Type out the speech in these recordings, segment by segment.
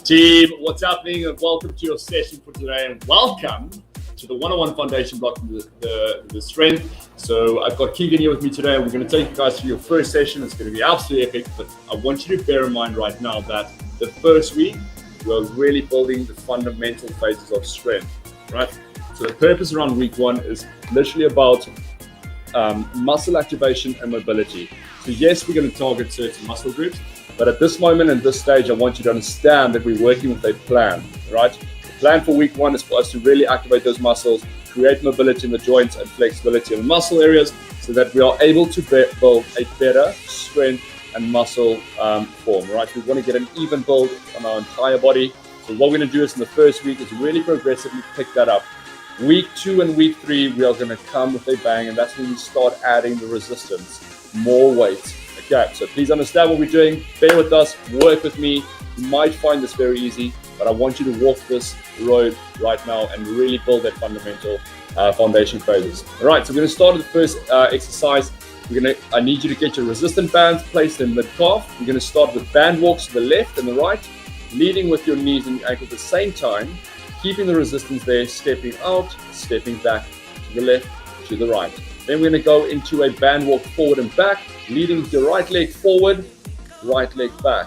Team, what's happening? And welcome to your session for today, and welcome to the 101 foundation block from the strength. So I've got Keegan here with me today, and we're going to take you guys through your first session. It's going to be absolutely epic, but I want you to bear in mind right now that the first week we're really building the fundamental phases of strength, right? So the purpose around week one is literally about muscle activation and mobility. So yes, we're going to target certain muscle groups, but at this moment and this stage, I want you to understand that we're working with a plan, right? The plan for week one is for us to really activate those muscles, create mobility in the joints and flexibility in the muscle areas so that we are able to build a better strength and muscle form, right? We want to get an even build on our entire body. So what we're going to do is in the first week is really progressively pick that up. Week 2 and week 3, we are going to come with a bang, and that's when we start adding the resistance, more weight. Okay, so please understand what we're doing. Bear with us, work with me. You might find this very easy, but I want you to walk this road right now and really build that fundamental foundation phases. All right, so we're going to start with the first exercise. I need you to get your resistant bands placed in mid-calf. We're going to start with band walks to the left and the right, leading with your knees and ankle at the same time, keeping the resistance there, stepping out, stepping back to the left, to the right. Then we're going to go into a band walk forward and back, leading with your right leg forward, right leg back,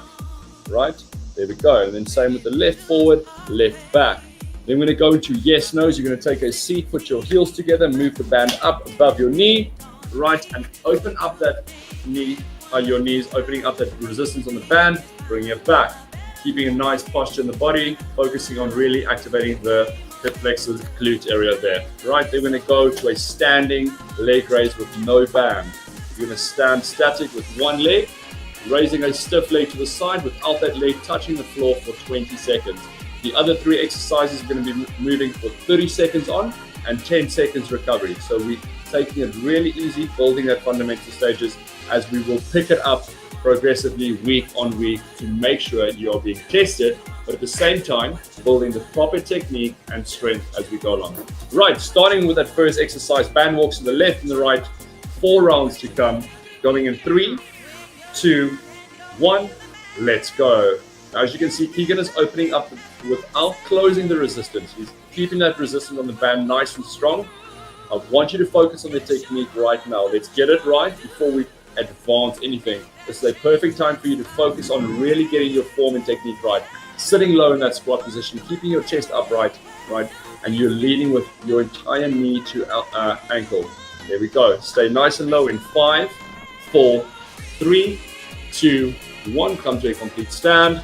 right? There we go. And then same with the left forward, left back. Then we're going to go into yes, no's. You're going to take a seat, put your heels together, move the band up above your knee, right, and open up that knee, your knees, opening up that resistance on the band, bring it back. Keeping a nice posture in the body, focusing on really activating the hip flexors, glute area there. Right, then we're going to go to a standing leg raise with no band. You're going to stand static with one leg, raising a stiff leg to the side without that leg touching the floor for 20 seconds. The other 3 exercises are going to be moving for 30 seconds on and 10 seconds recovery. So we're taking it really easy, building that fundamental stages as we will pick it up progressively week on week to make sure you are being tested, but at the same time building the proper technique and strength as we go along. Right, starting with that first exercise, band walks to the left and the right, 4 rounds to come, going in 3, 2, 1, let's go. Now, as you can see, Keegan is opening up without closing the resistance. He's keeping that resistance on the band nice and strong. I want you to focus on the technique right now. Let's get it right before we advance anything. This is a perfect time for you to focus on really getting your form and technique right. Sitting low in that squat position, keeping your chest upright, right? And you're leading with your entire knee to ankle. There we go. Stay nice and low in 5, 4, 3, 2, 1. Come to a complete stand.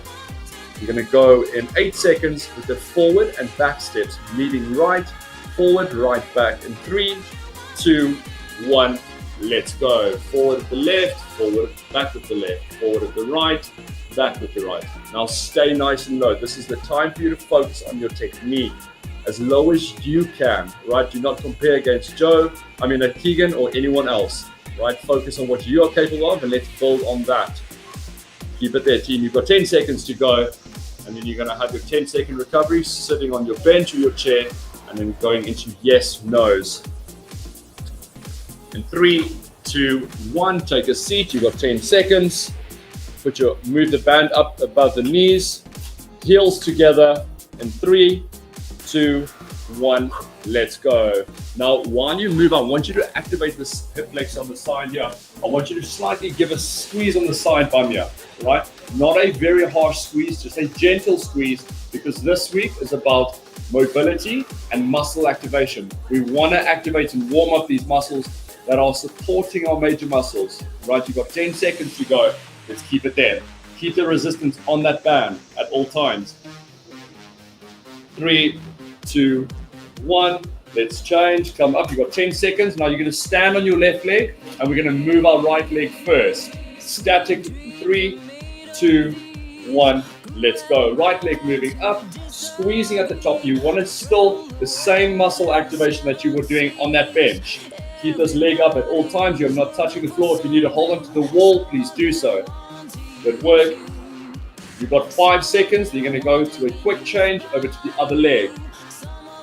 You're going to go in 8 seconds with the forward and back steps, leading right, forward, right, back in 3, 2, 1. Let's go. Forward at the left, forward, back with the left, forward at the right, back with the right. Now stay nice and low. This is the time for you to focus on your technique as low as you can, right? Do not compare against Keegan or anyone else, right? Focus on what you are capable of and let's build on that. Keep it there, team. You've got 10 seconds to go, and then you're going to have your 10-second recovery sitting on your bench or your chair, and then going into yes, no's. In 3, 2, 1, take a seat. You've got 10 seconds. Move the band up above the knees, heels together. In 3, 2, 1, let's go. Now, while you move, I want you to activate this hip flex on the side here. I want you to slightly give a squeeze on the side bum here, right? Not a very harsh squeeze, just a gentle squeeze, because this week is about mobility and muscle activation. We want to activate and warm up these muscles that are supporting our major muscles, right? You've got 10 seconds to go. Let's keep it there. Keep the resistance on that band at all times. 3, 2, 1. Let's change. Come up. You've got 10 seconds. Now you're going to stand on your left leg, and we're going to move our right leg first. Static. 3, 2, 1. Let's go. Right leg moving up, squeezing at the top. You want it still the same muscle activation that you were doing on that bench. Keep this leg up at all times. You're not touching the floor. If you need to hold onto the wall, please do so. Good work. You've got 5 seconds. You're going to go to a quick change over to the other leg.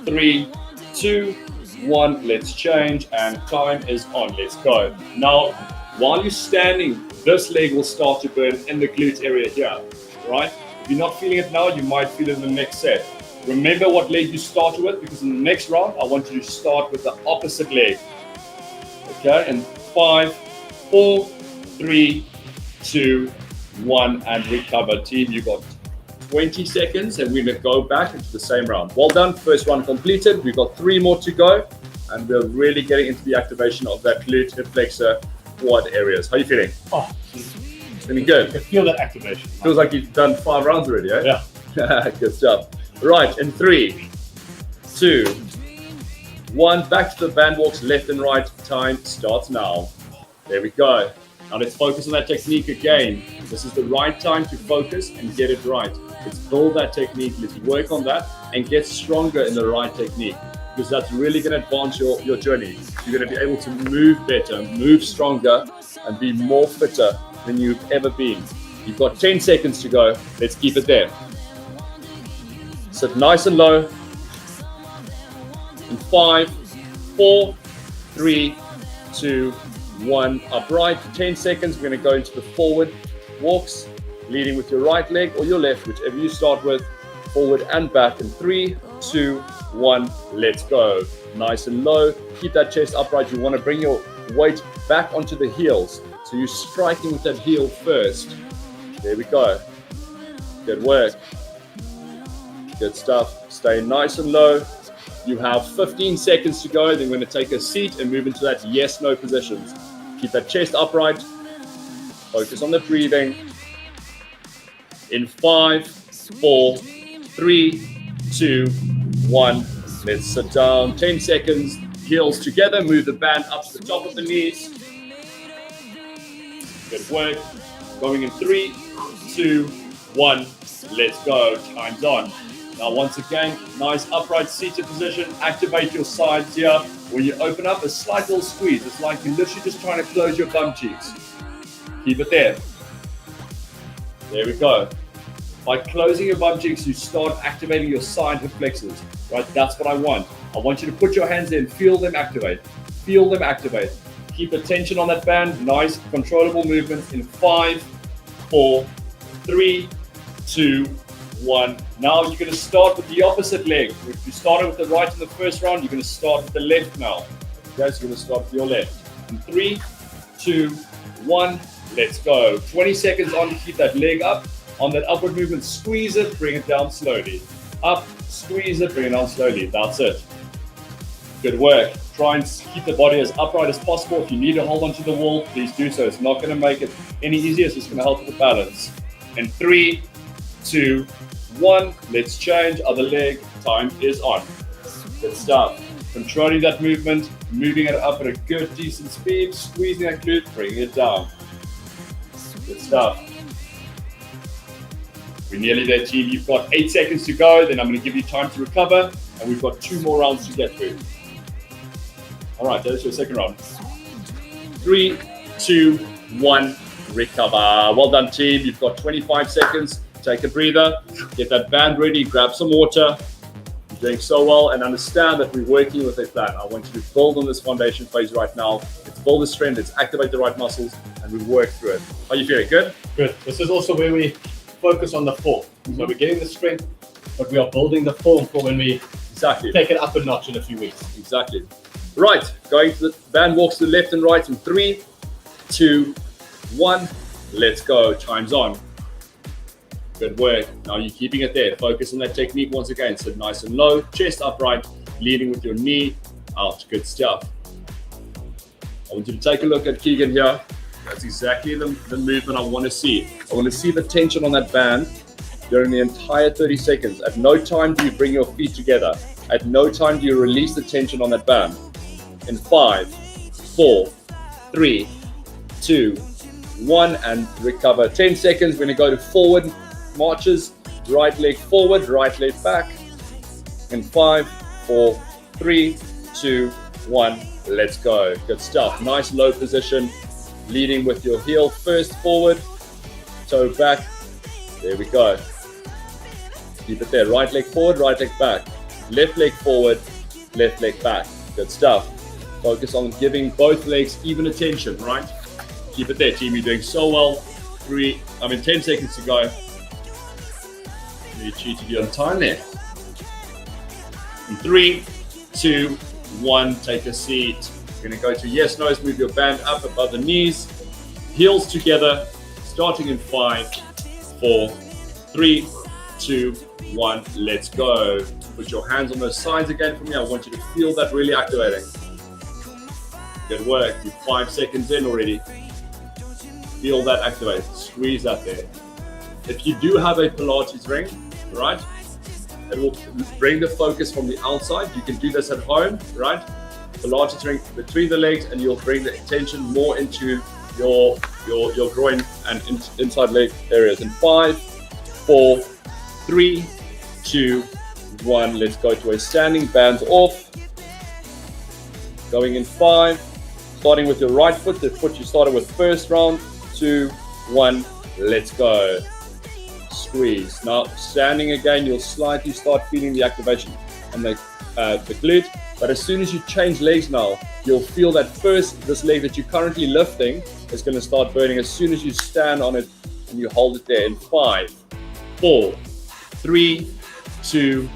3, 2, 1. Let's change, and time is on. Let's go. Now, while you're standing, this leg will start to burn in the glute area here, right? If you're not feeling it now, you might feel it in the next set. Remember what leg you start with, because in the next round, I want you to start with the opposite leg. Okay, and 5, 4, 3, 2, 1, and recover. Team, you got 20 seconds, and we're going to go back into the same round. Well done. First round completed. We've got 3 more to go, and we're really getting into the activation of that glute, hip flexor, quad areas. How are you feeling? Oh, it's feeling good. I can feel that activation. Feels like you've done 5 rounds already, eh? Yeah. Good stuff. Right, in 3, 2, 1. Back to the band walks, left and right. Time starts now. There we go. Now let's focus on that technique again. This is the right time to focus and get it right. Let's build that technique. Let's work on that and get stronger in the right technique, because that's really going to advance your journey. You're going to be able to move better, move stronger, and be more fitter than you've ever been. You've got 10 seconds to go. Let's keep it there. Sit nice and low. In 5, 4, 3, 2, 1. Upright. 10 seconds. We're going to go into the forward walks, leading with your right leg or your left, whichever you start with. Forward and back. In 3, 2, 1. Let's go. Nice and low. Keep that chest upright. You want to bring your weight back onto the heels. So you're striking with that heel first. There we go. Good work. Good stuff. Stay nice and low. You have 15 seconds to go. Then we're going to take a seat and move into that yes-no positions. Keep that chest upright. Focus on the breathing. In 5, 4, 3, 2, 1. Let's sit down. 10 seconds. Heels together. Move the band up to the top of the knees. Good work. Going in 3, 2, 1. Let's go. Time's on. Now, once again, nice upright seated position. Activate your sides here. When you open up, a slight little squeeze. It's like you're literally just trying to close your bum cheeks. Keep it there. There we go. By closing your bum cheeks, you start activating your side hip flexors. Right? That's what I want. I want you to put your hands in, feel them activate. Feel them activate. Keep the tension on that band. Nice, controllable movements in 5, 4, 3, 2, 1. Now you're going to start with the opposite leg. If you started with the right in the first round, you're going to start with the left now. Okay, so you're going to start with your left. In 3, 2, 1, let's go. 20 seconds on to keep that leg up. On that upward movement, squeeze it, bring it down slowly. Up, squeeze it, bring it down slowly. That's it. Good work. Try and keep the body as upright as possible. If you need to hold onto the wall, please do so. It's not going to make it any easier. It's just going to help with the balance. In 3, 2, 1, let's change. Other leg. Time is on. Good stuff. Controlling that movement, moving it up at a good, decent speed, squeezing that glute, bringing it down. Good stuff. We're nearly there, team. You've got 8 seconds to go. Then I'm going to give you time to recover, and we've got 2 more rounds to get through. All right, that's your second round. 3, 2, 1, recover. Well done, team. You've got 25 seconds. Take a breather, get that band ready, grab some water. You're doing so well, and understand that we're working with a plan. I want you to build on this foundation phase right now. Let's build the strength, let's activate the right muscles, and we work through it. How are you feeling? Good? Good. This is also where we focus on the form. So we're getting the strength, but we are building the form for when we take it up a notch in a few weeks. Exactly. Right, going to the band walks to the left and right in 3, 2, 1. Let's go. Time's on. Good work. Now you're keeping it there. Focus on that technique once again. Sit nice and low, chest upright, leading with your knee out. Good stuff. I want you to take a look at Keegan here. That's exactly the movement I want to see. I want to see the tension on that band during the entire 30 seconds. At no time do you bring your feet together. At no time do you release the tension on that band. In 5, 4, 3, 2, 1, and recover. 10 seconds. We're going to go to forward marches, right leg forward, right leg back. In 5, 4, 3, 2, 1, let's go. Good stuff. Nice low position, leading with your heel first forward, toe back. There we go. Keep it there. Right leg forward, right leg back. Left leg forward, left leg back. Good stuff. Focus on giving both legs even attention, right? Keep it there, team. You're doing so well. 10 seconds to go. Very cheated you on time there. In 3, 2, 1, take a seat. You're going to go to yes, no's, move your band up above the knees, heels together, starting in 5, 4, 3, 2, 1, let's go. Put your hands on those sides again for me. I want you to feel that really activating. Good work. You're 5 seconds in already. Feel that activate. Squeeze that there. If you do have a Pilates ring, right, it will bring the focus from the outside. You can do this at home, right? Pilates ring between the legs, and you'll bring the attention more into your groin and inside leg areas. In 5, 4, 3, 2, 1. Let's go to a standing, bands off. Going in 5, starting with your right foot, the foot you started with first round. 2, 1, let's go. Squeeze. Now standing again, you'll slightly start feeling the activation on the glute, but as soon as you change legs now, you'll feel that this leg that you're currently lifting is going to start burning as soon as you stand on it and you hold it there in 5, 4, 3, 2,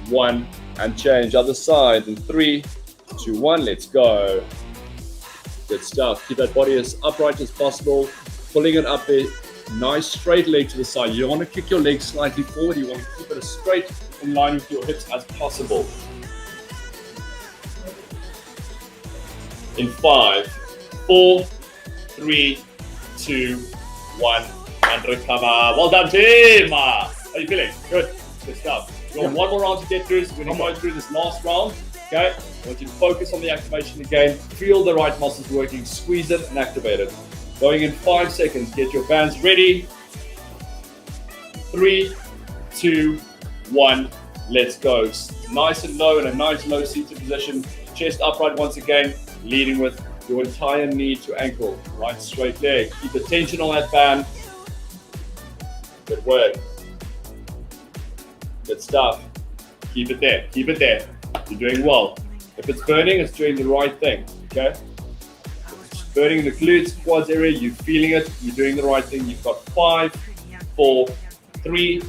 1, and change other side in 3, 2, 1, let's go. Good stuff. Keep that body as upright as possible, pulling it up there. Nice straight leg to the side. You don't want to kick your leg slightly forward. You want to keep it as straight in line with your hips as possible. In 5, 4, 3, 2, 1, and recover. Well done, team. How are you feeling? Good. Good stuff. You've got one more round to get through. So we're going to go through this last round. Okay. I want you to focus on the activation again. Feel the right muscles working. Squeeze it and activate it. Going in 5 seconds. Get your bands ready. 3, 2, 1. Let's go. Nice and low in a nice low seated position. Chest upright once again. Leading with your entire knee to ankle. Right straight leg. Keep the tension on that band. Good work. Good stuff. Keep it there. Keep it there. You're doing well. If it's burning, it's doing the right thing. Okay? If it's burning in the glutes, quads area, you're feeling it, you're doing the right thing. You've got 5, 4, 3,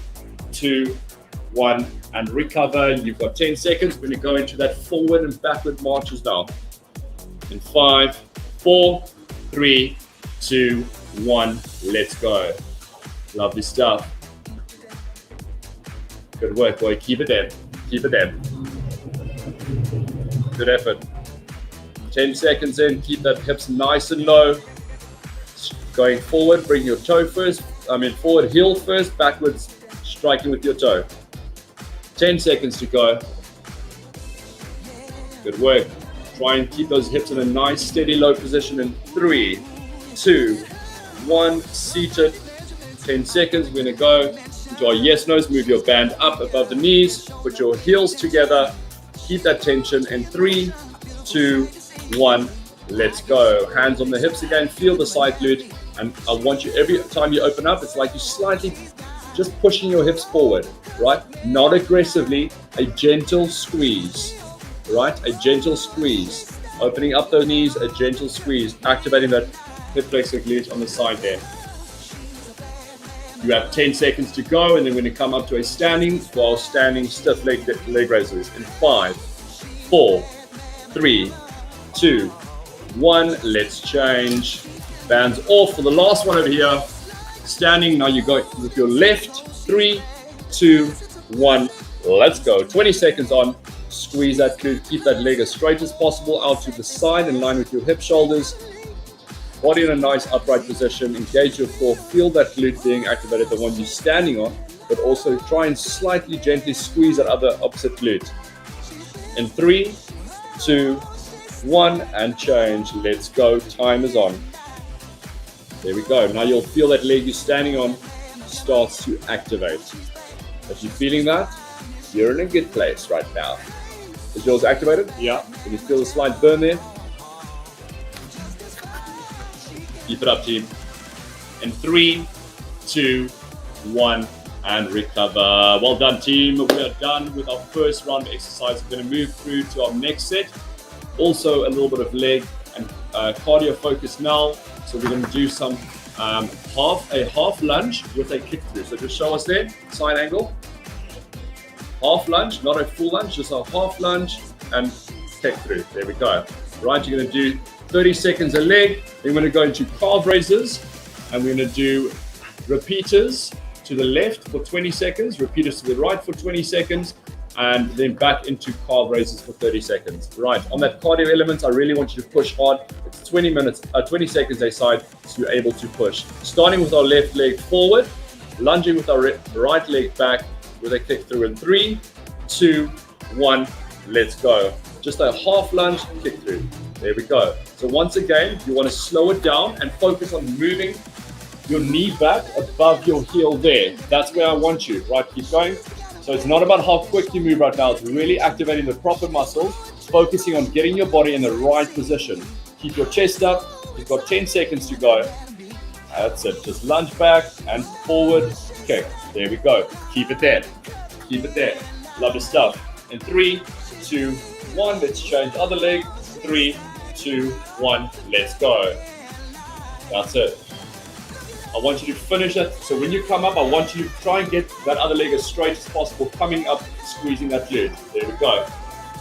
2, 1, and recover. You've got 10 seconds. We're going to go into that forward and backward marches now. In 5, 4, 3, 2, 1, let's go. Lovely stuff. Good work, boy. Keep it there. Keep it there. Good effort. 10 seconds in. Keep that hips nice and low. Going forward, bring your toe first. Forward heel first, backwards, striking with your toe. 10 seconds to go. Good work. Try and keep those hips in a nice, steady, low position in 3, 2, 1. Seated. 10 seconds. We're going to go into our yes, no's. Move your band up above the knees. Put your heels together. Keep that tension in 3, 2, 1. Let's go. Hands on the hips again. Feel the side glute. And I want you, every time you open up, it's like you're slightly just pushing your hips forward, right? Not aggressively, a gentle squeeze, right? A gentle squeeze. Opening up those knees, a gentle squeeze. Activating that hip flexor glute on the side there. You have 10 seconds to go, and then we're going to come up to a standing while standing stiff leg raises. In 5, 4, 3, 2, 1. Let's change. Bands off for the last one over here. Standing. Now you go with your left. 3, 2, 1. Let's go. 20 seconds on. Squeeze that glute. Keep that leg as straight as possible out to the side in line with your hip shoulders. Body in a nice upright position. Engage your core. Feel that glute being activated, the one you're standing on, but also try and slightly gently squeeze that other opposite glute. In 3, 2, 1, and change. Let's go. Time is on. There we go. Now you'll feel that leg you're standing on starts to activate. If you're feeling that, you're in a good place right now. Is yours activated? Yeah. Can you feel the slight burn there? Keep it up, team. In 3, 2, 1, and recover. Well done, team. We are done with our first round of exercise. We're going to move through to our next set. Also a little bit of leg and cardio focus now. So we're going to do some half lunge with a kick through. So just show us there, side angle. half lunge, not a full lunge, just a half lunge and kick through. There we go. Right, you're going to do 30 seconds a leg. Then we're going to go into calf raises, and we're going to do repeaters to the left for 20 seconds, repeaters to the right for 20 seconds, and then back into calf raises for 30 seconds. Right, on that cardio element, I really want you to push hard. It's 20 seconds a side, so you're able to push. Starting with our left leg forward, lunging with our right leg back with a kick through in 3, 2, 1, let's go. Just a half lunge, kick through. There we go. So once again, you want to slow it down and focus on moving your knee back above your heel there. That's where I want you, right? Keep going. So it's not about how quick you move right now. It's really activating the proper muscles, focusing on getting your body in the right position. Keep your chest up. You've got 10 seconds to go. That's it. Just lunge back and forward, kick. There we go. Keep it there. Keep it there. Love the stuff. In 3, 2, 1. Let's change other leg. 3, 2, 1. Let's go. That's it. I want you to finish it. So when you come up, I want you to try and get that other leg as straight as possible, coming up, squeezing that glute. There we go.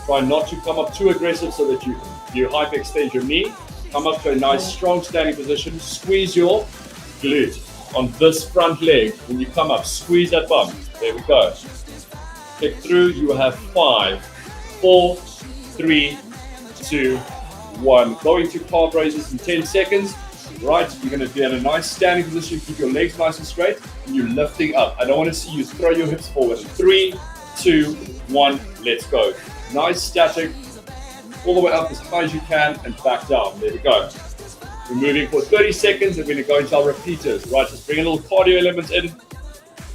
Try not to come up too aggressive so that you hyperextend your knee. Come up to a nice, strong standing position. Squeeze your glute on this front leg. When you come up, squeeze that bum. There we go. Kick through. You will have 5, 4, 3, 2, 1. Going to calf raises in 10 seconds. Right, you're going to be in a nice standing position. Keep your legs nice and straight, and you're lifting up. I don't want to see you throw your hips forward. 3, 2, 1, let's go. Nice static, all the way up as high as you can, and back down. There we go. We're moving for 30 seconds, and we're going to go into our repeaters. Right, just bring a little cardio element in.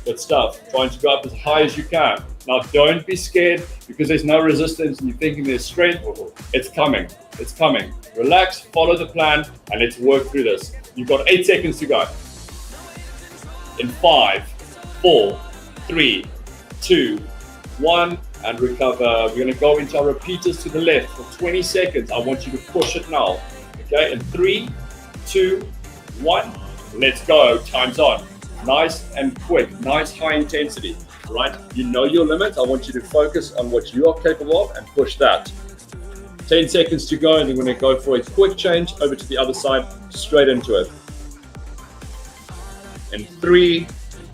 Good stuff. Trying to go up as high as you can. Now, don't be scared because there's no resistance and you're thinking there's strength. It's coming. It's coming. Relax, follow the plan, and let's work through this. You've got 8 seconds to go. In 5, 4, 3, 2, 1, and recover. We're going to go into our repeaters to the left for 20 seconds. I want you to push it now. Okay, in 3, 2, 1, let's go. Time's on. Nice and quick, nice high intensity, right? You know your limit. I want you to focus on what you are capable of and push that. 10 seconds to go, and then we're going to go for a quick change over to the other side, straight into it. In 3,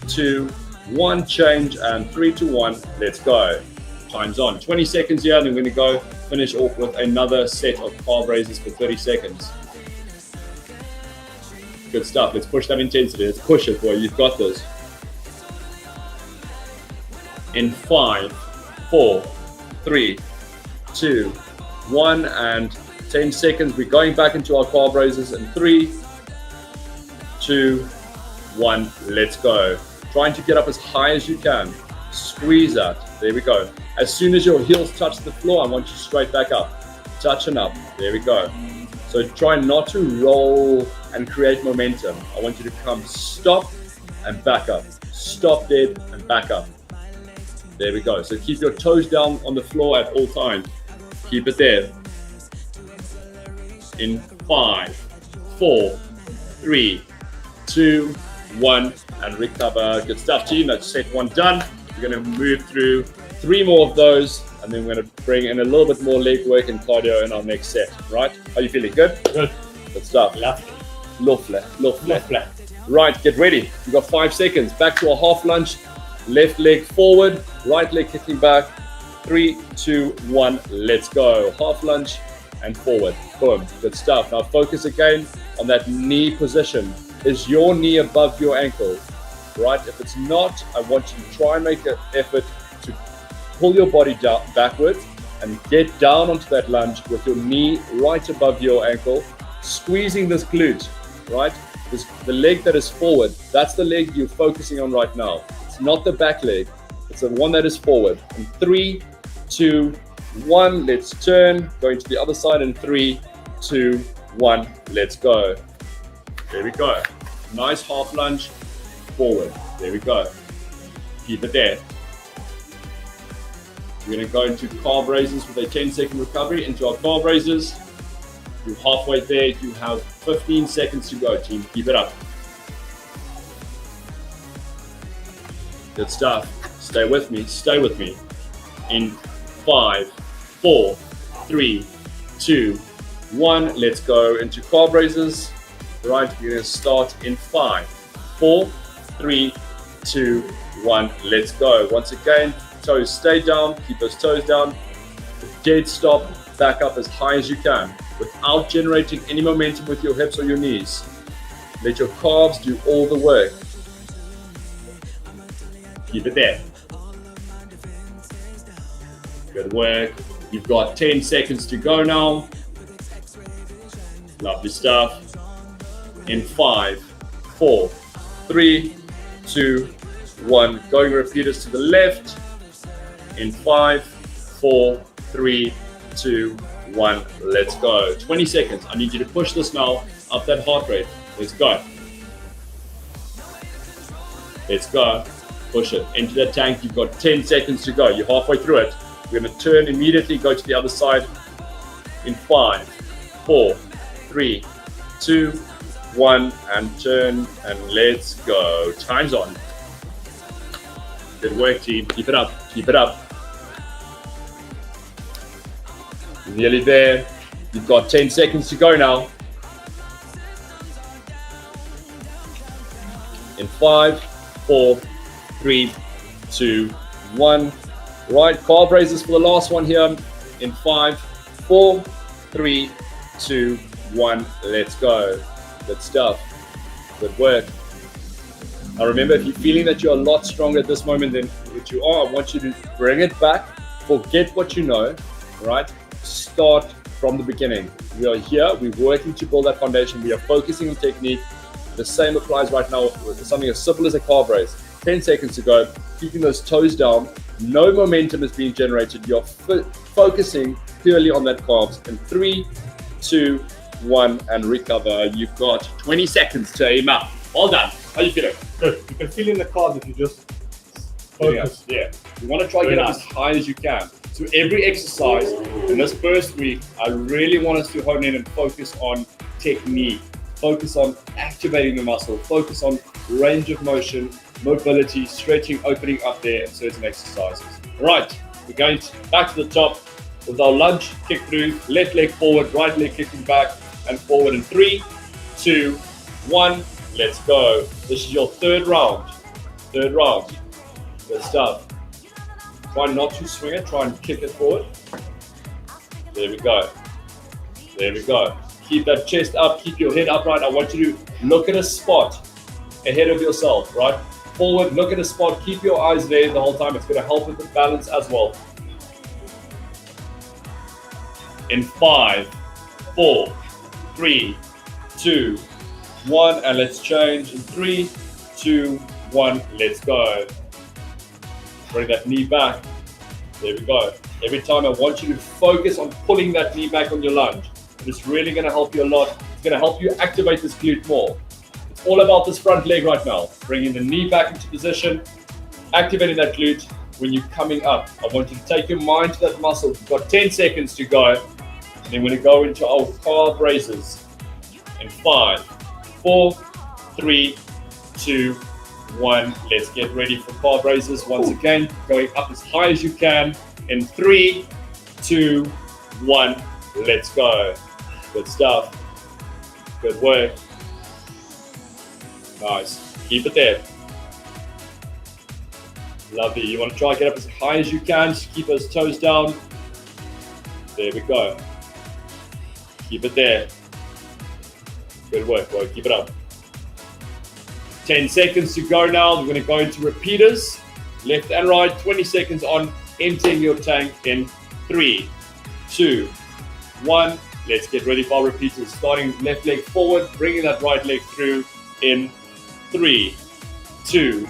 2, 1, change, and 3, 2, 1, let's go. Time's on. 20 seconds here, and then we're going to go finish off with another set of calf raises for 30 seconds. Good stuff. Let's push that intensity. Let's push it, boy. You've got this. In 5, 4, 3, 2, 1, and 10 seconds. We're going back into our calf raises in 3, 2, 1. Let's go. Trying to get up as high as you can. Squeeze that. There we go. As soon as your heels touch the floor, I want you straight back up. Touch and up. There we go. So try not to roll and create momentum. I want you to come stop and back up. Stop dead and back up. There we go. So keep your toes down on the floor at all times. Keep it there. In 5, 4, 3, 2, 1, and recover. Good stuff, team. That's set 1 done. We're going to move through 3 more of those, and then we're going to bring in a little bit more leg work and cardio in our next set. Right? How are you feeling? Good? Good. Good stuff. Lovely. Right, get ready. You've got 5 seconds. Back to a half lunge. Left leg forward, right leg kicking back. 3, 2, 1, let's go. Half lunge and forward. Boom. Good stuff. Now focus again on that knee position. Is your knee above your ankle? Right? If it's not, I want you to try and make an effort to pull your body down backwards and get down onto that lunge with your knee right above your ankle, squeezing this glute, right? The leg that is forward, that's the leg you're focusing on right now. It's not the back leg, it's the one that is forward. In 3, 2, 1, let's turn, going to the other side in 3, 2, 1, let's go. There we go. Nice half lunge, forward. There we go. Keep it there. We're going to go into calf raises with a 10-second recovery into our calf raises. You're halfway there. You have 15 seconds to go, team. Keep it up. Good stuff. Stay with me. Stay with me. in 5, 4, 3, 2, 1. Let's go into calf raises. Right, we're going to start in 5, 4, 3, 2, 1. Let's go. Once again, toes stay down, keep those toes down. Dead stop, back up as high as you can without generating any momentum with your hips or your knees. Let your calves do all the work. Keep it there. Good work. You've got 10 seconds to go now. Lovely stuff. In 5, 4, 3, 2, 1. Going repeaters to the left. In 5, 4, 3, 2, 1. Let's go. 20 seconds. I need you to push this now up that heart rate. Let's go. Let's go. Push it into the tank. You've got 10 seconds to go. You're halfway through it. We're going to turn immediately, go to the other side. In 5, 4, 3, 2, 1, and turn, and let's go. Time's on. Good work, team. Keep it up. Keep it up. You're nearly there. You've got 10 seconds to go now. In 5, 4, 3, 2, 1. Right, calf raises for the last one here. In 5, 4, 3, 2, 1. Let's go. Good stuff. Good work. Now remember, if you're feeling that you're a lot stronger at this moment than what you are, I want you to bring it back. Forget what you know, right? Start from the beginning. We are here. We're working to build that foundation. We are focusing on technique. The same applies right now with something as simple as a calf raise. 10 seconds to go. Keeping those toes down. No momentum is being generated. You're focusing purely on that calves. In 3, 2, 1, and recover. You've got 20 seconds to aim up. Well done. How are you feeling? Good. You can feel in the calves if you just focus. Yeah. You want to try to get up as high as you can. So every exercise in this first week, I really want us to hone in and focus on technique. Focus on activating the muscle. Focus on range of motion, mobility, stretching, opening up there, and certain exercises. Right, we're going back to the top with our lunge kick through, left leg forward, right leg kicking back and forward in 3, 2, 1. Let's go. This is your third round. Third round. Good stuff. Try not to swing it, try and kick it forward. There we go. There we go. Keep that chest up, keep your head upright. I want you to look at a spot ahead of yourself, right? Forward, look at a spot, keep your eyes there the whole time. It's going to help with the balance as well. In 5, 4, 3, 2, 1, and let's change. In 3, 2, 1, let's go. Bring that knee back. There we go. Every time I want you to focus on pulling that knee back on your lunge. It's really going to help you a lot. It's going to help you activate this glute more. It's all about this front leg right now. Bringing the knee back into position, activating that glute when you're coming up. I want you to take your mind to that muscle. We've got 10 seconds to go. And then we're going to go into our calf raises. In 5, 4, 3, 2, 1. Let's get ready for calf raises. Once again, going up as high as you can. In 3, 2, 1. Let's go. Good stuff. Good work. Nice. Keep it there. Lovely. You want to try and get up as high as you can. Just keep those toes down. There we go. Keep it there. Good work, boy. Keep it up. 10 seconds to go now. We're going to go into repeaters. Left and right. 20 seconds on. Emptying your tank in 3, 2, 1. Let's get ready for our repeaters. Starting left leg forward. Bringing that right leg through in 3, 2,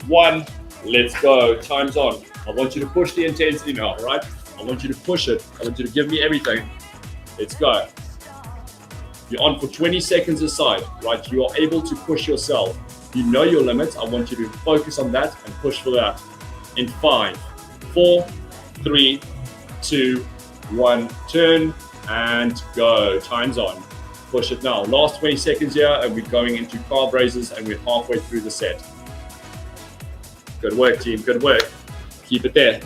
1. Let's go. Time's on. I want you to push the intensity now, all right? I want you to push it. I want you to give me everything. Let's go. You're on for 20 seconds aside, right? You are able to push yourself. You know your limits. I want you to focus on that and push for that. In 5, 4, 3, 2, 1. Turn and go. Time's on. Push it now. Last 20 seconds here, and we're going into calf raises, and we're halfway through the set. Good work, team. Good work. Keep it there.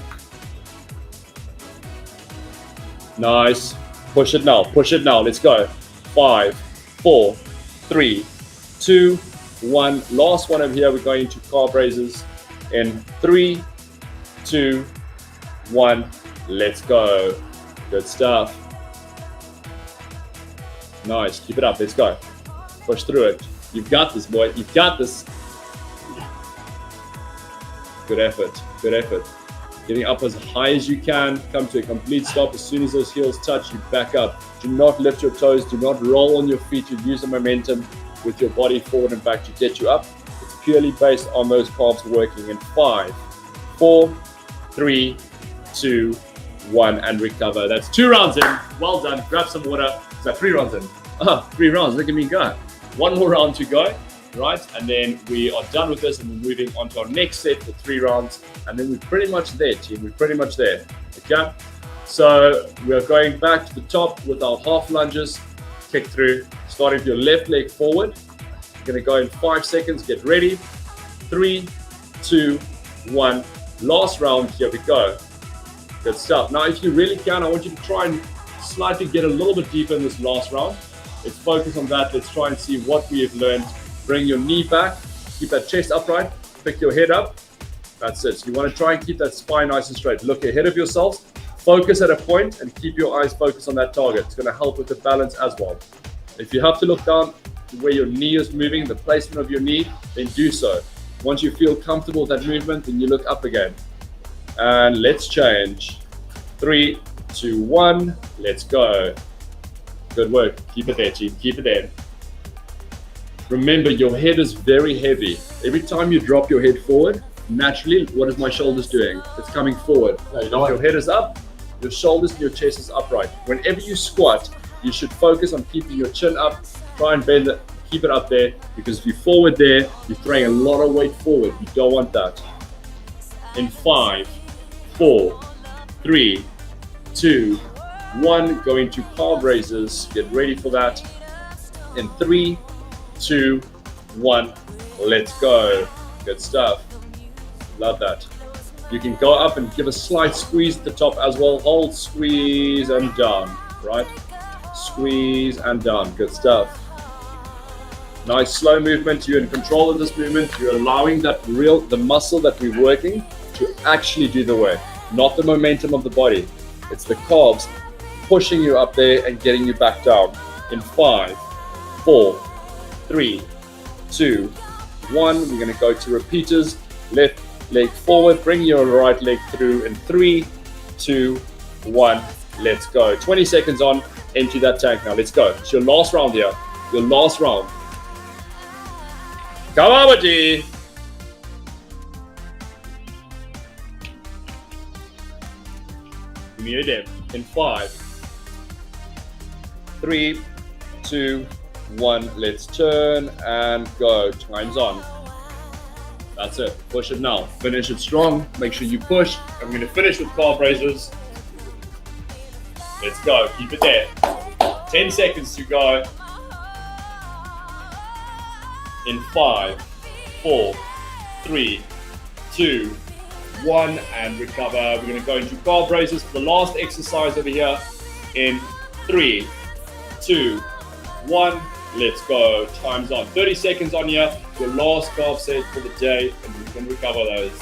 Nice. Push it now. Push it now. Let's go. 5, 4, 3, 2, 1. Last one over here. We're going into calf raises in 3, 2, 1. Let's go. Good stuff. Nice. Keep it up. Let's go. Push through it. You've got this, boy. You've got this. Good effort. Good effort. Getting up as high as you can. Come to a complete stop. As soon as those heels touch, you back up. Do not lift your toes. Do not roll on your feet. You use the momentum with your body forward and back to get you up. It's purely based on those calves working. In 5, 4, 3, 2, 1, and recover. That's 2 rounds in. Well done. Grab some water. Is that 3 rounds in? 3 rounds. Look at me go. 1 more round to go. Right, and then we are done with this, and we're moving on to our next set for 3 rounds, and then we're pretty much there, team. We're pretty much there. Okay, so we're going back to the top with our half lunges. Kick through, starting with your left leg forward. You're going to go in 5 seconds. Get ready. 3, 2, 1. Last round. Here we go. Good stuff. Now, if you really can, I want you to try and slightly get a little bit deeper in this last round. Let's focus on that. Let's try and see what we have learned. Bring your knee back, keep that chest upright, pick your head up. That's it. So you want to try and keep that spine nice and straight. Look ahead of yourselves, focus at a point, and keep your eyes focused on that target. It's going to help with the balance as well. If you have to look down to where your knee is moving, the placement of your knee, then do so. Once you feel comfortable with that movement, then you look up again. And let's change. 3, 2, 1. Let's go. Good work. Keep it there, team. Keep it there. Remember, your head is very heavy. Every time you drop your head forward, naturally, what is my shoulders doing? It's coming forward. No, if your head is up, your shoulders and your chest is upright. Whenever you squat, you should focus on keeping your chin up. Try and bend it, keep it up there, because if you're forward there, you're throwing a lot of weight forward. You don't want that. In 5, 4, 3, 2, 1, go into calf raises. Get ready for that. In 3, 2, 1, let's go. Good stuff. Love that. You can go up and give a slight squeeze at the top as well. Hold, squeeze, and down. Right? Squeeze and down. Good stuff. Nice slow movement. You're in control of this movement. You're allowing the muscle that we're working to actually do the work, not the momentum of the body. It's the calves pushing you up there and getting you back down. In 5, 4, 3, 2, 1. We're going to go to repeaters. Left leg forward. Bring your right leg through in 3, 2, 1. Let's go. 20 seconds on. Empty that tank now. Let's go. It's your last round here. Your last round. Come on, Baji. Give me a dip. In 5, 3, 2, 1. Let's turn and go. Time's on. That's it. Push it now. Finish it strong. Make sure you push. I'm going to finish with calf raises. Let's go. Keep it there. 10 seconds to go. In 5, 4, 3, 2, 1, and recover. We're going to go into calf raises for the last exercise over here. In 3, 2, 1. Let's go. Time's on. 30 seconds on here. Your last calf set for the day, and you can recover those.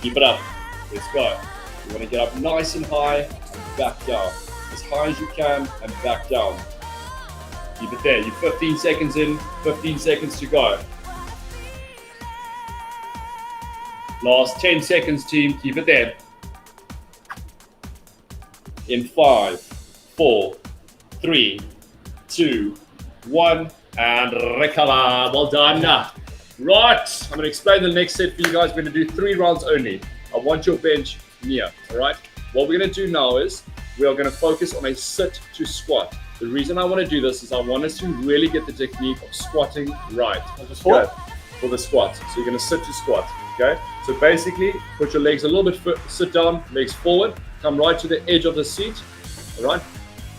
Keep it up. Let's go. You want to get up nice and high and back down. As high as you can and back down. Keep it there. You're 15 seconds in, 15 seconds to go. Last 10 seconds, team. Keep it there. In 5, 4, 3, 2, 1, and recover. Well done. Right, I'm going to explain the next set for you guys. We're going to do 3 rounds only. I want your bench near, all right? What we're going to do now is we are going to focus on a sit to squat. The reason I want to do this is I want us to really get the technique of squatting right. For the squat. So you're going to sit to squat, okay? So basically, put your legs a little bit, sit down, legs forward, come right to the edge of the seat, all right?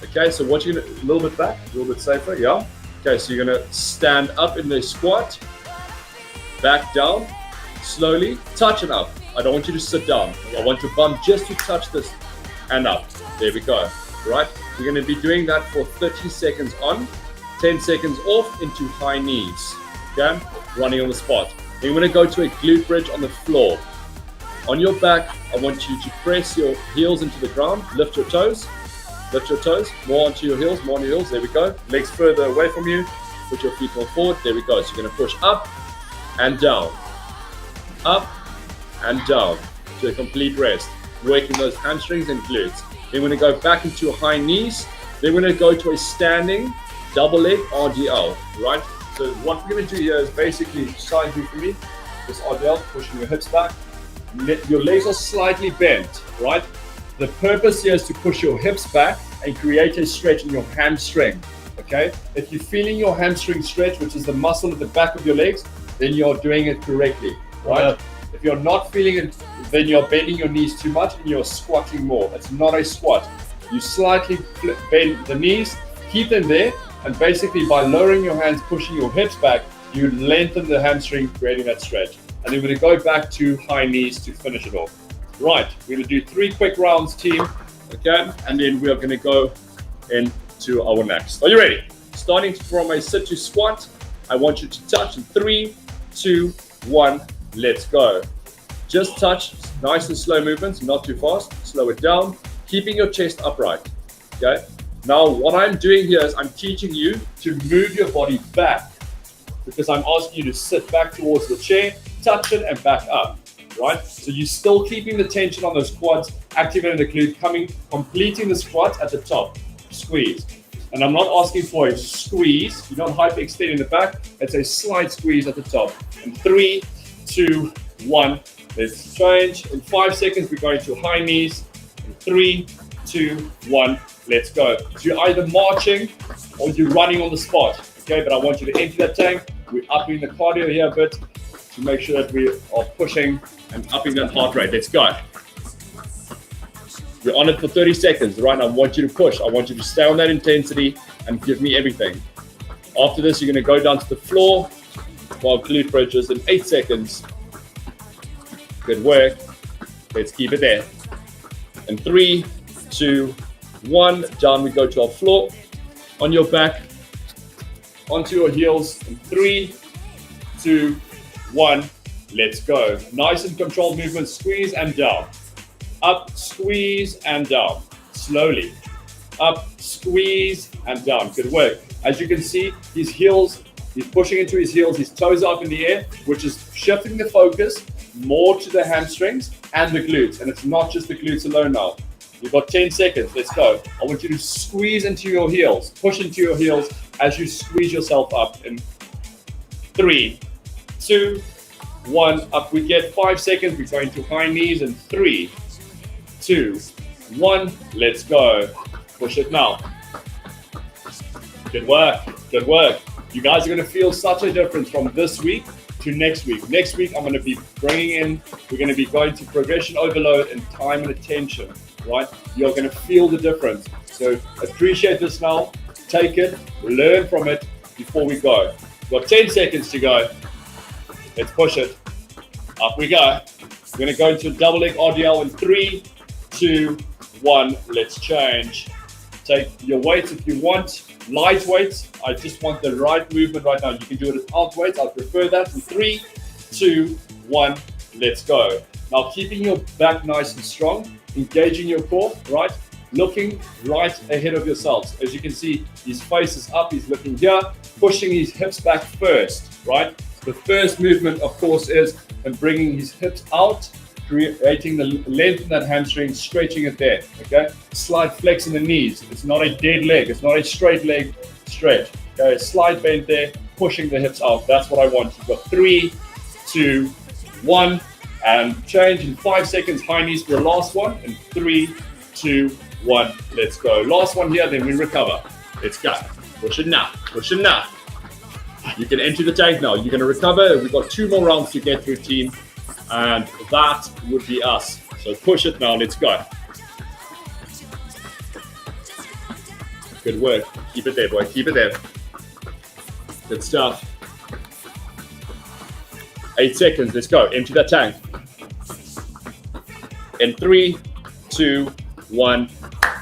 Okay, so what you're going to, a little bit back, a little bit safer, yeah? Okay, so you're going to stand up in the squat, back down, slowly, touch and up. I don't want you to sit down. I want your bum just to touch this and up. There we go. right? We're going to be doing that for 30 seconds on, 10 seconds off into high knees, okay? Running on the spot. Then we're going to go to a glute bridge on the floor. On your back, I want you to press your heels into the ground, lift your toes, more onto your heels, more on your heels, there we go. Legs further away from you, put your feet more forward, there we go. So you're going to push up and down to a complete rest, working those hamstrings and glutes. Then we're going to go back into high knees, then we're going to go to a standing double leg RDL, right? So what we're going to do here is basically side view for me, this RDL, pushing your hips back. Your legs are slightly bent, right? The purpose here is to push your hips back and create a stretch in your hamstring, okay? If you're feeling your hamstring stretch, which is the muscle at the back of your legs, then you're doing it correctly, right? If you're not feeling it, then you're bending your knees too much and you're squatting more. It's not a squat. You slightly bend the knees, keep them there, and basically by lowering your hands, pushing your hips back, you lengthen the hamstring, creating that stretch. And then we're going to go back to high knees to finish it off. Right, we're going to do 3 quick rounds, team, okay? And then we are going to go into our next. Are you ready? Starting from a sit to squat, I want you to touch in 3, 2, 1, let's go. Just touch, nice and slow movements, not too fast. Slow it down, keeping your chest upright, okay? Now, what I'm doing here is I'm teaching you to move your body back because I'm asking you to sit back towards the chair, touch it, and back up, right? So you're still keeping the tension on those quads, activating the glute, completing the squat at the top, squeeze. And I'm not asking for a squeeze, you're not hyperextending the back, it's a slight squeeze at the top. And 3, 2, 1, let's change. In 5 seconds, we're going to high knees. In 3, 2, 1, let's go. So you're either marching or you're running on the spot, okay? But I want you to empty that tank. We're upping the cardio here a bit to make sure that we are pushing and upping that heart rate. Let's go. We're on it for 30 seconds, right? I want you to push. I want you to stay on that intensity and give me everything. After this, you're going to go down to the floor while glute bridges in 8 seconds. Good work. Let's keep it there. In 3, 2, 1, down we go to our floor. On your back, onto your heels. In 3, 2, 1, let's go. Nice and controlled movement. Squeeze and down. Up, squeeze and down. Slowly. Up, squeeze and down. Good work. As you can see, his heels, he's pushing into his heels, his toes are up in the air, which is shifting the focus more to the hamstrings and the glutes. And it's not just the glutes alone now. You've got 10 seconds. Let's go. I want you to squeeze into your heels. Push into your heels as you squeeze yourself up. In 3, 2, 1. Up we get 5 seconds. We're going to high knees in 3, 2, 1. Let's go. Push it now. Good work. Good work. You guys are going to feel such a difference from this week to next week. Next week, I'm going to be bringing in, we're going to be going to progression overload and time and attention, right? You're going to feel the difference. So appreciate this now. Take it, learn from it before we go. We've got 10 seconds to go. Let's push it. Up we go. We're going to go into a double leg RDL in 3, 2, 1. Let's change. Take your weights if you want. Light weights. I just want the right movement right now. You can do it without weights. I prefer that. In 3, 2, 1. Let's go. Now keeping your back nice and strong. Engaging your core, right? Looking right ahead of yourselves. As you can see, his face is up. He's looking here. Pushing his hips back first, right? The first movement, of course, is bringing his hips out, creating the length in that hamstring, stretching it there, okay? Slight flex in the knees. It's not a dead leg. It's not a straight leg stretch. Okay, slight bend there, pushing the hips out. That's what I want. You've got 3, 2, 1, and change in 5 seconds. High knees for the last one. In 3, 2, 1. Let's go. Last one here, then we recover. Let's go. Push it now. Push it now. You can enter the tank now. You're going to recover. We've got 2 more rounds to get through, team. And that would be us. So push it now. Let's go. Good work. Keep it there, boy. Keep it there. Good stuff. 8 seconds. Let's go. Empty that tank. In 3, 2, 1.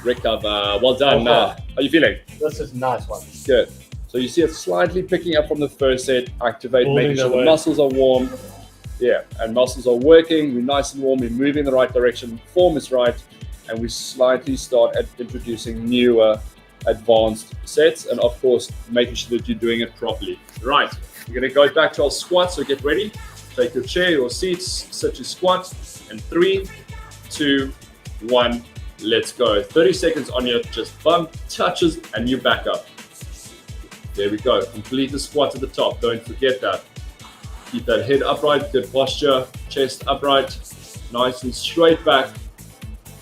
recover. Well done. How are you feeling? This is a nice one. Good. So you see it slightly picking up from the first set. Activate, making sure the muscles are warm. Yeah, and muscles are working. We're nice and warm. We're moving in the right direction. Form is right. And we slightly start at introducing newer, advanced sets. And of course, making sure that you're doing it properly. Right. We're going to go back to our squat. So get ready. Take your chair or seats. Sit your squat. And 3, 2, 1. Let's go. 30 seconds on your just bump, touches, and you back up. There we go. Complete the squat at the top. Don't forget that. Keep that head upright, good posture, chest upright, nice and straight back.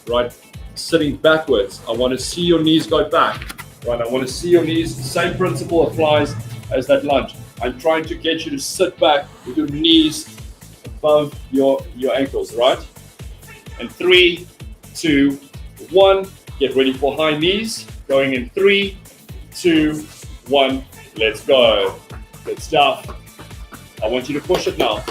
Right, sitting backwards. I want to see your knees go back. Right, I want to see your knees. Same principle applies as that lunge. I'm trying to get you to sit back with your knees above your ankles, right? And 3, 2, 1. Get ready for high knees. Going in 3, 2, 1, let's go. Good stuff. I want you to push it now.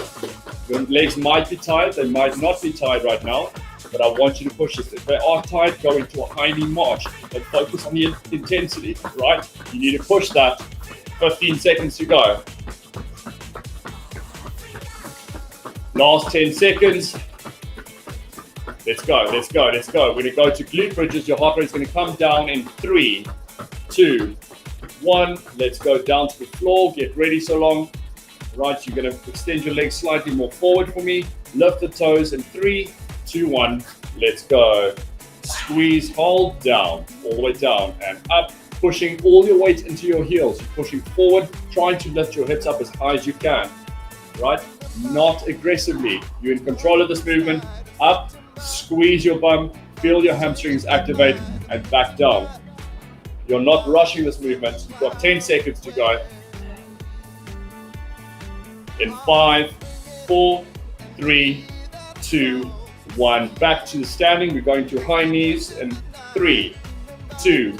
Your legs might be tired, they might not be tired right now, but I want you to push this. If they are tired, go into a high knee march, but focus on the intensity, right? You need to push that. 15 seconds to go. Last 10 seconds. Let's go, let's go, let's go. We're gonna go to glute bridges. Your heart rate is gonna come down in 3, 2, 1. Let's go down to the floor. Get ready so long. Right, you're going to extend your legs slightly more forward for me. Lift the toes in 3, 2, 1. Let's go. Squeeze, hold down, all the way down and up. Pushing all your weight into your heels. You're pushing forward, trying to lift your hips up as high as you can. Right, not aggressively. You're in control of this movement. Up, squeeze your bum, feel your hamstrings activate and back down. You're not rushing this movement. You've got 10 seconds to go. In 5, 4, 3, 2, 1. Back to the standing. We're going to high knees in 3, 2,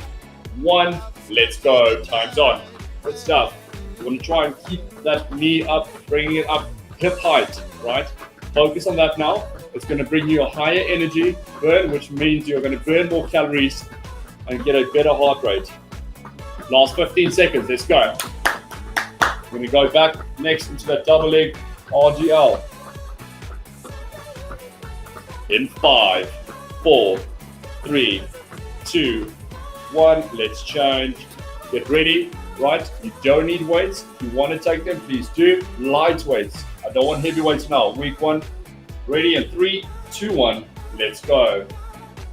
1. Let's go. Time's on. Good stuff. You want to try and keep that knee up, bringing it up hip height, right? Focus on that now. It's going to bring you a higher energy burn, which means you're going to burn more calories and get a better heart rate. Last 15 seconds. Let's go. We're going to go back next into that double leg RGL. In 5, 4, 3, 2, 1. Let's change. Get ready. Right? You don't need weights. If you want to take them, please do. Light weights. I don't want heavy weights now. Week 1. Ready in 3, 2, 1. Let's go.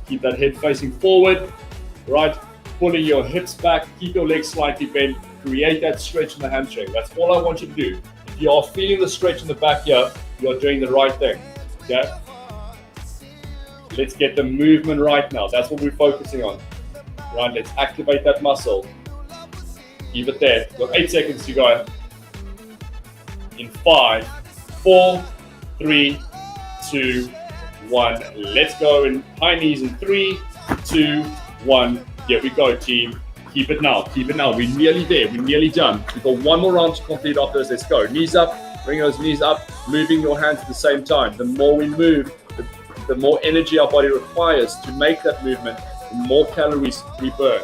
Keep that head facing forward. Right? Pulling your hips back. Keep your legs slightly bent. Create that stretch in the hamstring. That's all I want you to do. If you are feeling the stretch in the back here, you're doing the right thing. Okay? Let's get the movement right now. That's what we're focusing on. Right, let's activate that muscle. Keep it there. We've got 8 seconds to go. In 5, 4, 3, 2, 1. Let's go in high knees in 3, 2, 1. Here we go, team. Keep it now. Keep it now. We're nearly there. We're nearly done. We've got one more round to complete after this. Let's go. Knees up. Bring those knees up. Moving your hands at the same time. The more we move, the more energy our body requires to make that movement, the more calories we burn.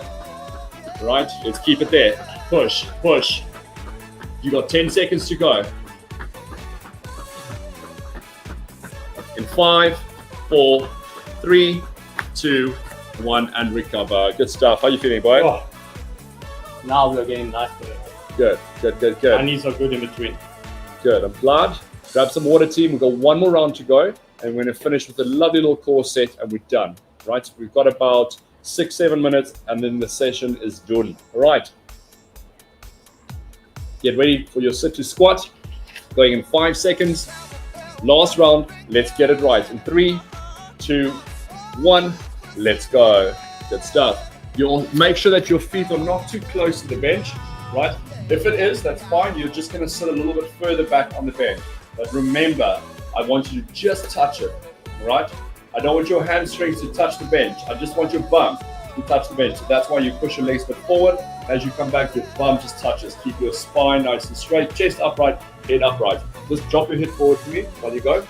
Right? Let's keep it there. Push, push. You got 10 seconds to go. In 5, 4, 3, 2, 1, and recover. Good stuff. How are you feeling, boy? Oh. Now we're getting nice. Good, good, good, good. My knees are good in between. Good. I'm glad. Grab some water, team. We've got one more round to go, and we're going to finish with a lovely little core set, and we're done. Right? So we've got about 6-7 minutes, and then the session is done. All right. Get ready for your sit to squat. Going in 5 seconds. Last round. Let's get it right. In 3, 2, 1. Let's go. Good stuff. You'll make sure that your feet are not too close to the bench, right? If it is, that's fine. You're just going to sit a little bit further back on the bench. But remember, I want you to just touch it, right? I don't want your hamstrings to touch the bench. I just want your bum to touch the bench. So that's why you push your legs a bit forward. As you come back, your bum just touches. Keep your spine nice and straight, chest upright, head upright. Just drop your head forward for me while you go.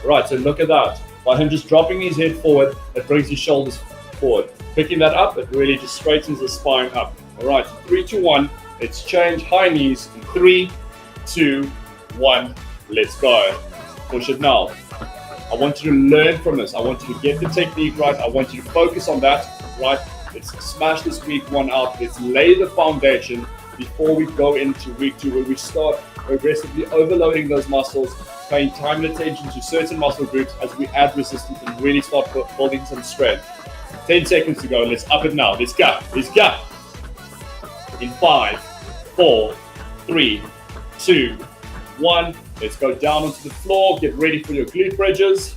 Right, so look at that. By him just dropping his head forward, it brings his shoulders forward. Picking that up, it really just straightens the spine up. All right, 3, 2, 1. Let's change high knees in 3, 2, 1. Let's go. Push it now. I want you to learn from this. I want you to get the technique right. I want you to focus on that, right? Let's smash this week 1 out. Let's lay the foundation before we go into week 2, where we start aggressively overloading those muscles, paying time and attention to certain muscle groups as we add resistance and really start building some strength. 10 seconds to go. Let's up it now. Let's go. Let's go. In 5, 4, 3, 2, 1. Let's go down onto the floor. Get ready for your glute bridges.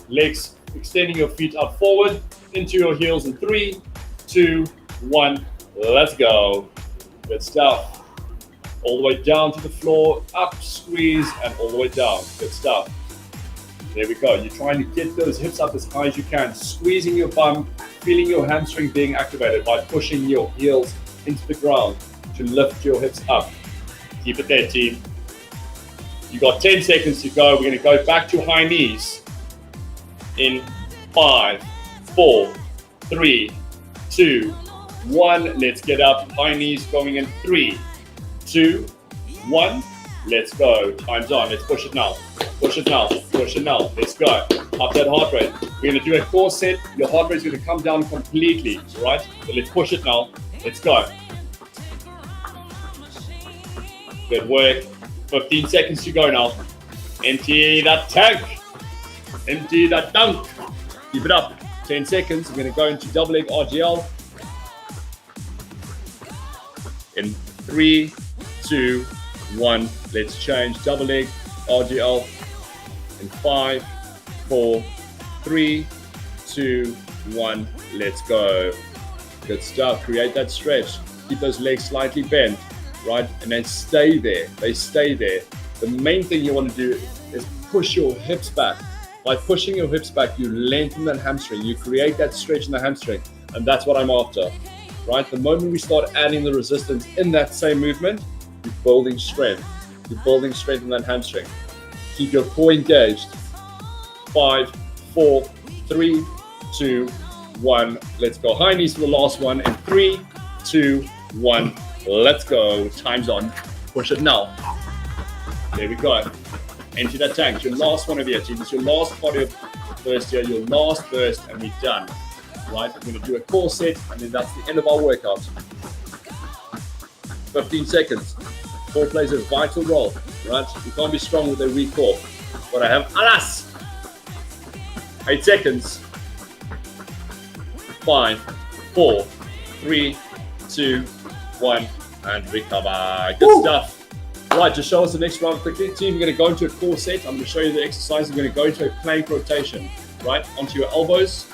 Legs extending your feet up forward into your heels in 3, 2, 1. Let's go. Good stuff. All the way down to the floor, up, squeeze, and all the way down. Good stuff. There we go. You're trying to get those hips up as high as you can, squeezing your bum, feeling your hamstring being activated by pushing your heels into the ground to lift your hips up. Keep it there, team. You got 10 seconds to go. We're going to go back to high knees in 5, 4, 3, 2, 1. Let's get up. High knees going in 3, 2, 1. Let's go. Time's on. Let's push it now. Push it now. Push it now. Let's go. Up that heart rate. We're going to do a core set. Your heart rate is going to come down completely. Right? So let's push it now. Let's go. Good work. 15 seconds to go now. Empty that tank. Empty that dunk. Keep it up. 10 seconds. We're going to go into double leg RGL. In 3, 2, 1. Let's change. Double leg RGL. In 5, 4, 3, 2, 1. Let's go. Good stuff. Create that stretch. Keep those legs slightly bent. Right? And then stay there. They stay there. The main thing you want to do is push your hips back. By pushing your hips back, you lengthen that hamstring. You create that stretch in the hamstring. And that's what I'm after. Right? The moment we start adding the resistance in that same movement, you're building strength. You're building strength in that hamstring. Keep your core engaged. 5, 4, 3, 2, 1. Let's go. High knees for the last one. In 3, 2, 1. Let's go. Time's on. Push it now. There we go. Empty that tank. Your last one of your team. It's your last part of first year. Your last burst, and we're done. Right? We're going to do a core set, and then that's the end of our workout. 15 seconds. Core plays a vital role. Right? You can't be strong with a weak core. But I have alas. 8 seconds. 5, 4, 3, 2, 1, and recover. Good stuff. Right, just show us the next round quickly. Team, we're going to go into a core set. I'm going to show you the exercise. We're going to go into a plank rotation. Right, onto your elbows.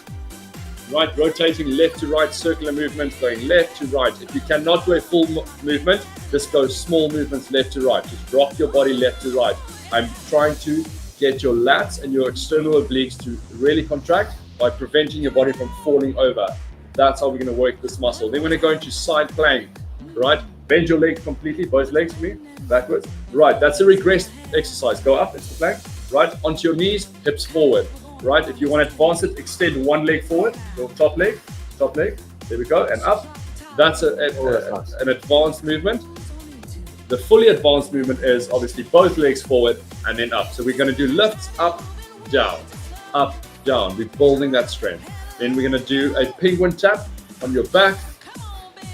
Right, rotating left to right, circular movement, going left to right. If you cannot do a full movement, just go small movements left to right. Just rock your body left to right. I'm trying to get your lats and your external obliques to really contract by preventing your body from falling over. That's how we're going to work this muscle. Then we're going to go into side plank. Right? Bend your legs completely, both legs for me, backwards. Right, that's a regressed exercise. Go up, it's the plank. Right, onto your knees, hips forward. Right, if you want to advance it, extend one leg forward, your top leg. There we go, and up. That's an advanced movement. The fully advanced movement is obviously both legs forward and then up. So we're going to do lifts, up, down. We're building that strength. Then we're going to do a penguin tap on your back.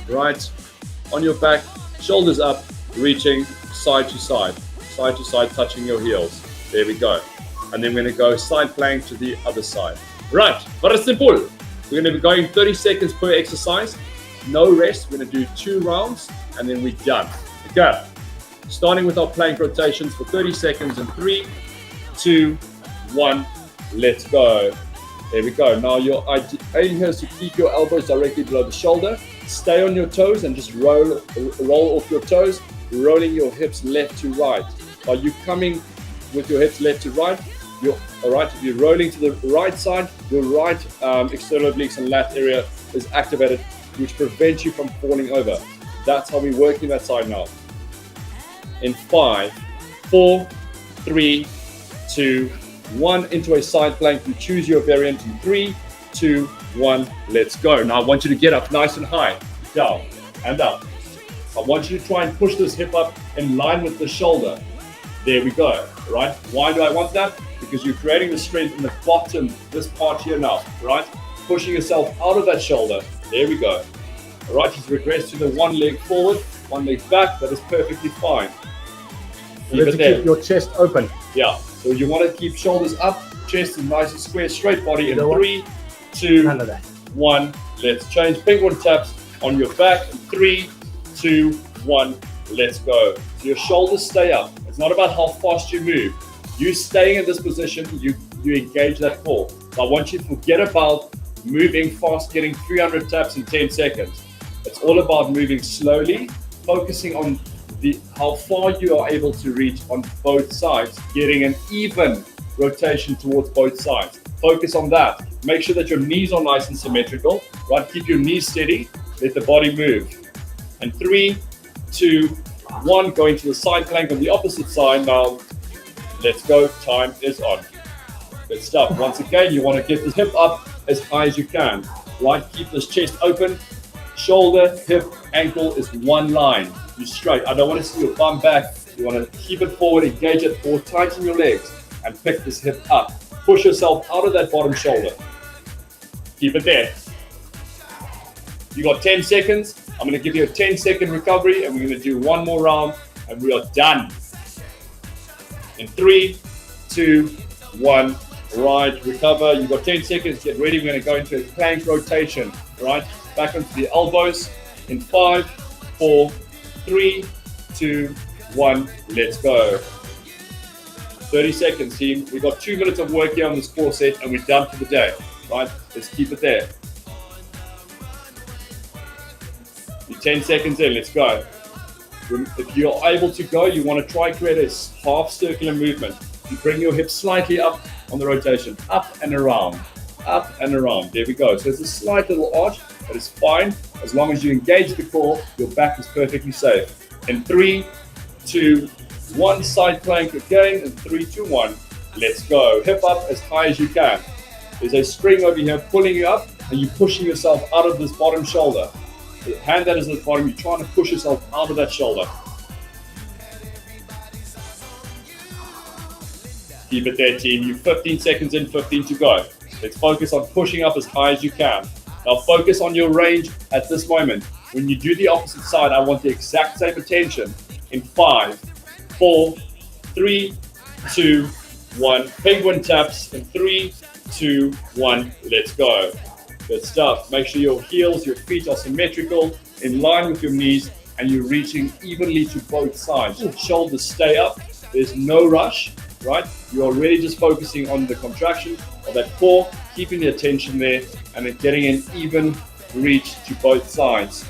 Right, on your back, shoulders up, reaching side to side, touching your heels. There we go. And then we're going to go side plank to the other side. Right, very simple. We're going to be going 30 seconds per exercise. No rest. We're going to do 2 rounds and then we're done. Okay. Starting with our plank rotations for 30 seconds in 3, 2, 1. Let's go. There we go. Now your aim here is to keep your elbows directly below the shoulder. Stay on your toes and just roll off your toes, rolling your hips left to right. Are you coming with your hips left to right? If you're rolling to the right side, your right external obliques and lat area is activated, which prevents you from falling over. That's how we're working that side now. In 5, 4, 3, 2, 1, into a side plank. You choose your variant in 3, 2, 1, let's go. Now I want you to get up nice and high, down and up. I want you to try and push this hip up in line with the shoulder. There we go, right? Why do I want that? Because you're creating the strength in the bottom, this part here now, right? Pushing yourself out of that shoulder. There we go. All right, just regress to the one leg forward, one leg back. That is perfectly fine. Keep your chest open. Yeah, so you want to keep shoulders up, chest is nice and square, straight body. In 3, 2, 1, let's change. Penguin taps on your back. In 3, 2, 1, let's go. So your shoulders stay up. It's not about how fast you move. You staying in this position, you engage that core. So I want you to forget about moving fast, getting 300 taps in 10 seconds. It's all about moving slowly, focusing on how far you are able to reach on both sides, getting an even rotation towards both sides. Focus on that. Make sure that your knees are nice and symmetrical, right? Keep your knees steady, let the body move. And 3, 2, 1, going to the side plank on the opposite side. Now, let's go, time is on. Good stuff. Once again, you want to get the hip up as high as you can, right? Keep this chest open. Shoulder, hip, ankle is one line. You're straight. I don't want to see your bum back. You want to keep it forward, engage it, or tighten your legs and pick this hip up. Push yourself out of that bottom shoulder. Keep it there. You got 10 seconds. I'm going to give you a 10-second recovery, and we're going to do one more round, and we are done. In 3, 2, 1, right, recover. You got 10 seconds. Get ready. We're going to go into a plank rotation, right? Back onto the elbows. In 5, 4, 3, 2, 1, let's go. 30 seconds, team. We've got 2 minutes of work here on this core set, and we're done for the day, right? Let's keep it there. You're 10 seconds in, let's go. If you're able to go, you want to try create a half circular movement. You bring your hips slightly up on the rotation, up and around, up and around. There we go. So it's a slight little arch, but it's fine. As long as you engage the core, your back is perfectly safe. In 3, 2, 1, side plank again. In 3, 2, 1, let's go. Hip up as high as you can. There's a spring over here pulling you up, and you're pushing yourself out of this bottom shoulder. The hand that is at the bottom, you're trying to push yourself out of that shoulder. Keep it there, team. You're 15 seconds in, 15 to go. Let's focus on pushing up as high as you can. Now focus on your range at this moment. When you do the opposite side, I want the exact same attention. In 5, 4, 3, 2, 1. Penguin taps. In 3, 2, 1. Let's go. Good stuff. Make sure your heels, your feet are symmetrical, in line with your knees, and you're reaching evenly to both sides. Shoulders stay up. There's no rush, right? You're really just focusing on the contraction of that core, keeping the attention there, and then getting an even reach to both sides.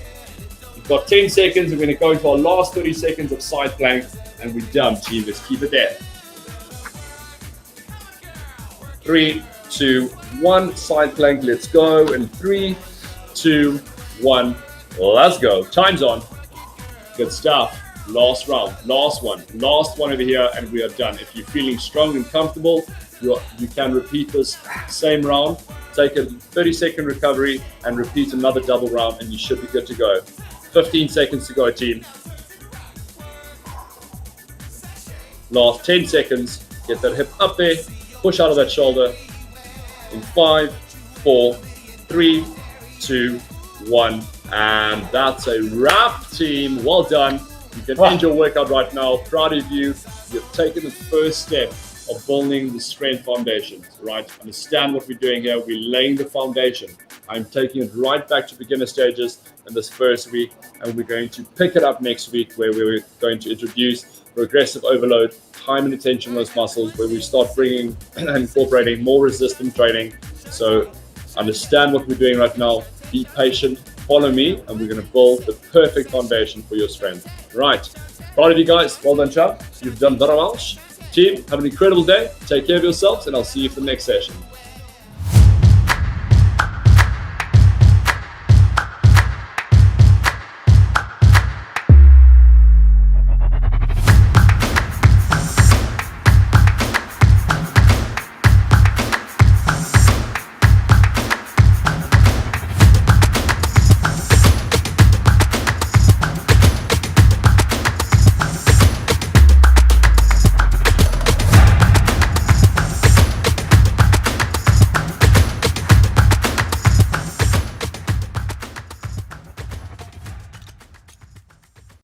You've got 10 seconds. We're going to go into our last 30 seconds of side plank, and we're done, team. Let's keep it there. 3, 2, 1, side plank, let's go. In 3, 2, 1, let's go. Time's on. Good stuff. Last round, last one over here, and we are done. If you're feeling strong and comfortable, you can repeat this same round. Take a 30-second recovery and repeat another double round, and you should be good to go. 15 seconds to go, team. Last 10 seconds. Get that hip up there. Push out of that shoulder. In 5, 4, 3, 2, 1, and that's a wrap, team. Well done. You can end your workout right now. Proud of you. You've taken the first step of building the strength foundation, right? Understand what we're doing here. We're laying the foundation. I'm taking it right back to beginner stages in this first week, and we're going to pick it up next week where we're going to introduce progressive overload, time and attention on those muscles, where we start bringing and incorporating more resistance training. So understand what we're doing right now. Be patient. Follow me, and we're going to build the perfect foundation for your strength. Right. Proud of you guys. Well done, chap. You've done very well. Team, have an incredible day. Take care of yourselves, and I'll see you for the next session.